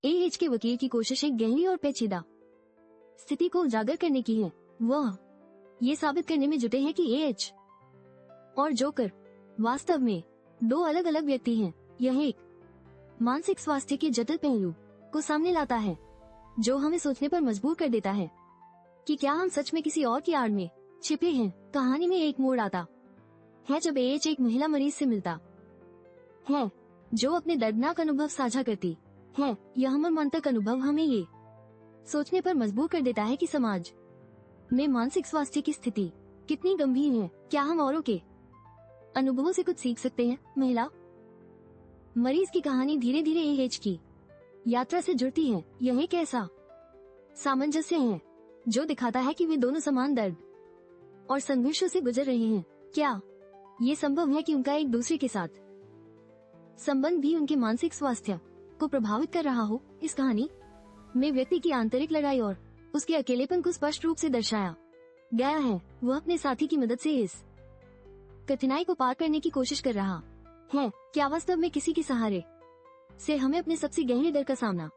AH के वकील की कोशिश एक गहरी और पेचीदा स्थिति को उजागर करने की है। वह ये साबित करने में जुटे हैं कि एएच और जोकर वास्तव में दो अलग अलग व्यक्ति हैं। यह एक मानसिक स्वास्थ्य के जटिल पहलू को सामने लाता है जो हमें सोचने पर मजबूर कर देता है कि क्या हम सच में किसी और की आड़ में छिपे हैं। कहानी में एक मोड़ आता है जब एएच एक महिला मरीज से मिलता है जो अपने दर्दनाक अनुभव साझा करती है। यह मर्मांतक अनुभव हमें ये सोचने पर मजबूर कर देता है कि समाज में मानसिक स्वास्थ्य की स्थिति कितनी गंभीर है। क्या हम औरों के अनुभवों से कुछ सीख सकते हैं। महिला मरीज की कहानी धीरे धीरे एएच की यात्रा से जुड़ती है। यह एक ऐसा सामंजस्य है जो दिखाता है कि वे दोनों समान दर्द और संघर्षों से गुजर रहे हैं। क्या ये संभव है कि उनका एक दूसरे के साथ संबंध भी उनके मानसिक स्वास्थ्य को प्रभावित कर रहा हो। इस कहानी में व्यक्ति की आंतरिक लड़ाई और उसके अकेलेपन को स्पष्ट रूप से दर्शाया गया है। वह अपने साथी की मदद से इस कठिनाई को पार करने की कोशिश कर रहा है। क्या वास्तव में किसी के सहारे से हमें अपने सबसे गहरे डर का सामना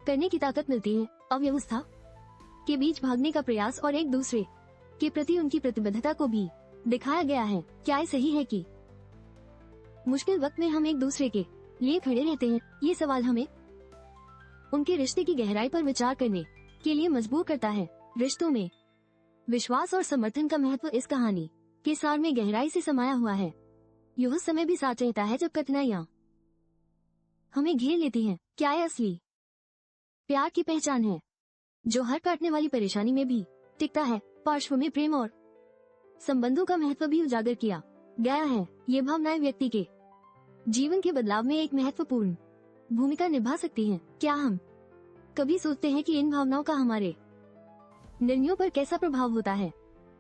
करने की ताकत मिलती है। अव्यवस्था के बीच भागने का प्रयास और एक दूसरे के प्रति उनकी प्रतिबद्धता को भी दिखाया गया है। क्या ये सही है कि मुश्किल वक्त में हम एक दूसरे के लिए खड़े रहते हैं। ये सवाल हमें उनके रिश्ते की गहराई पर विचार करने के लिए मजबूर करता है। रिश्तों में विश्वास और समर्थन का महत्व इस कहानी के सार में गहराई से समाया हुआ है। यह समय भी साथ रहता है जब कठिनाइयां हमें घेर लेती हैं। क्या यह असली प्यार की पहचान है जो हर काटने वाली परेशानी में भी टिकता है। पार्श्व में प्रेम और संबंधों का महत्व भी उजागर किया गया है। ये भावनाएं व्यक्ति के जीवन के बदलाव में एक महत्वपूर्ण भूमिका निभा सकती हैं। क्या हम कभी सोचते हैं कि इन भावनाओं का हमारे निर्णयों पर कैसा प्रभाव होता है।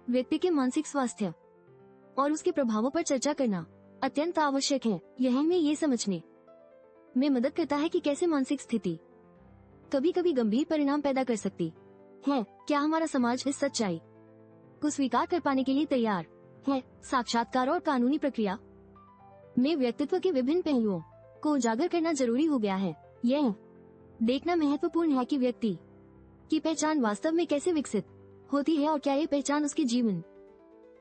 व्यक्ति के मानसिक स्वास्थ्य और उसके प्रभावों पर चर्चा करना अत्यंत आवश्यक है। यह हमें ये समझने में मदद करता है कि कैसे मानसिक स्थिति कभी कभी गंभीर परिणाम पैदा कर सकती है। क्या हमारा समाज इस सच्चाई को स्वीकार कर पाने के लिए तैयार है। साक्षात्कार और कानूनी प्रक्रिया में व्यक्तित्व के विभिन्न पहलुओं को उजागर करना जरूरी हो गया है। यह देखना महत्वपूर्ण है कि व्यक्ति की पहचान वास्तव में कैसे विकसित होती है और क्या ये पहचान उसके जीवन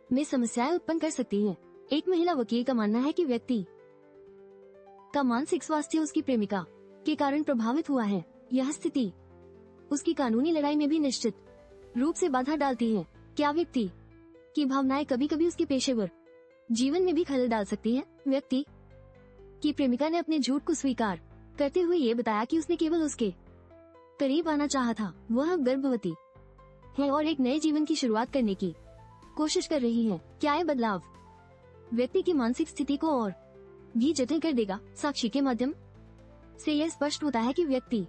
में समस्याएं उत्पन्न कर सकती है। एक महिला वकील का मानना है कि व्यक्ति का मानसिक स्वास्थ्य उसकी प्रेमिका के कारण प्रभावित हुआ है। यह स्थिति उसकी कानूनी लड़ाई में भी निश्चित रूप से बाधा डालती है। क्या व्यक्ति की भावनाएं कभी कभी उसके पेशेवर जीवन में भी खलल डाल सकती है। व्यक्ति की प्रेमिका ने अपने झूठ को स्वीकार करते हुए ये बताया कि उसने केवल उसके करीब आना चाहा था। वह गर्भवती है और एक नए जीवन की शुरुआत करने की कोशिश कर रही है। क्या यह बदलाव व्यक्ति की मानसिक स्थिति को और भी जटिल कर देगा। साक्षी के माध्यम से यह स्पष्ट होता है कि व्यक्ति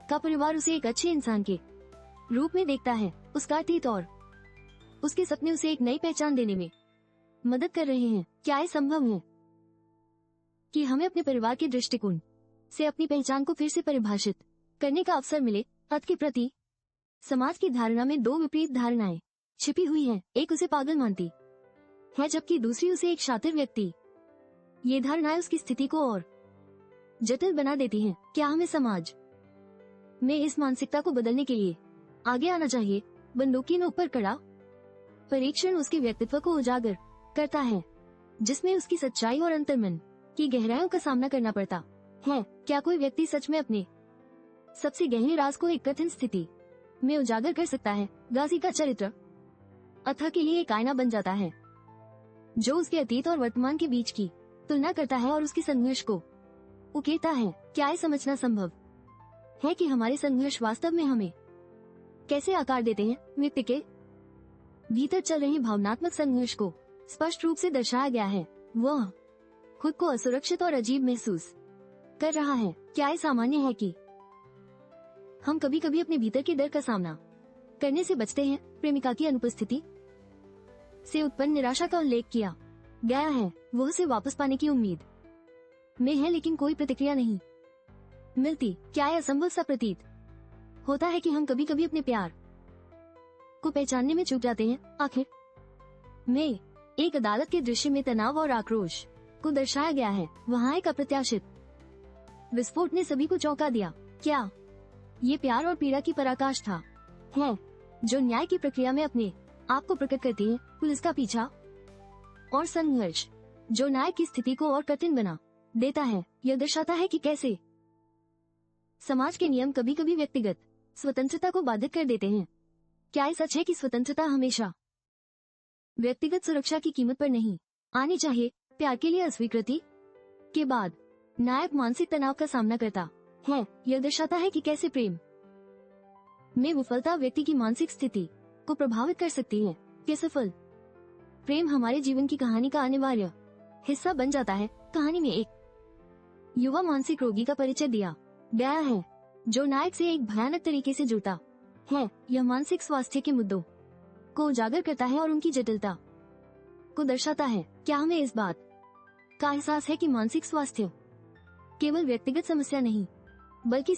का परिवार उसे एक अच्छे इंसान के रूप में देखता है। उसका अतीत और उसके सपने उसे एक नई पहचान देने में मदद कर रहे हैं। क्या यह संभव है कि हमें अपने परिवार के दृष्टिकोण से अपनी पहचान को फिर से परिभाषित करने का अवसर मिले। अर्थ के प्रति समाज की धारणा में दो विपरीत धारणाएं छिपी हुई हैं। एक उसे पागल मानती है जबकि दूसरी उसे एक शातिर व्यक्ति। ये धारणाएं उसकी स्थिति को और जटिल बना देती हैं। क्या हमें समाज में इस मानसिकता को बदलने के लिए आगे आना चाहिए। बंदूक की नोक पर कड़ा परीक्षण उसके व्यक्तित्व को उजागर करता है जिसमें उसकी सच्चाई और अंतर्मन की गहराइयों का सामना करना पड़ता है। क्या कोई व्यक्ति सच में अपने सबसे गहरे राज को एक कठिन स्थिति में उजागर कर सकता है। गाजी का चरित्र अथवा के लिए एक आईना बन जाता है जो उसके अतीत और वर्तमान के बीच की तुलना करता है और उसके संघर्ष को उकेरता है। क्या यह समझना संभव है कि हमारे संघर्ष वास्तव में हमें कैसे आकार देते हैं। व्यक्ति के भीतर चल रहे भावनात्मक संघर्ष को स्पष्ट रूप से दर्शाया गया है। वह खुद को असुरक्षित और अजीब महसूस कर रहा है। क्या यह सामान्य है कि हम कभी कभी अपने भीतर के डर का सामना करने से बचते हैं। प्रेमिका की अनुपस्थिति से उत्पन्न निराशा का उल्लेख किया गया है। वह उसे वापस पाने की उम्मीद में है लेकिन कोई प्रतिक्रिया नहीं मिलती। क्या यह असंभव सा प्रतीत होता है कि हम कभी कभी अपने प्यार को पहचानने में चूक जाते हैं। आखिर में एक अदालत के दृश्य में तनाव और आक्रोश को दर्शाया गया है। वहां एक अप्रत्याशित विस्फोट ने सभी को चौंका दिया। क्या ये प्यार और पीड़ा की पराकाष्ठा था? है जो न्याय की प्रक्रिया में अपने आप को प्रकट करती है, पुलिस का पीछा और संघर्ष जो न्याय की स्थिति को और कठिन बना देता है। यह दर्शाता है कि कैसे समाज के नियम कभी कभी व्यक्तिगत स्वतंत्रता को बाधित कर देते हैं। क्या ये सच है कि स्वतंत्रता हमेशा व्यक्तिगत सुरक्षा की कीमत पर नहीं आनी चाहिए? प्यार के लिए अस्वीकृति के बाद नायक मानसिक तनाव का सामना करता है। यह दर्शाता है कि कैसे प्रेम में विफलता व्यक्ति की मानसिक स्थिति को प्रभावित कर सकती है। कि सफल प्रेम हमारे जीवन की कहानी का अनिवार्य हिस्सा बन जाता है। कहानी में एक युवा मानसिक रोगी का परिचय दिया गया है जो नायक से एक भयानक तरीके से जुड़ता है। यह मानसिक स्वास्थ्य के मुद्दों को उजागर करता है और उनकी जटिलता को दर्शाता है। क्या हमें इस बात का एहसास है कि मानसिक स्वास्थ्य केवल व्यक्तिगत समस्या नहीं बल्कि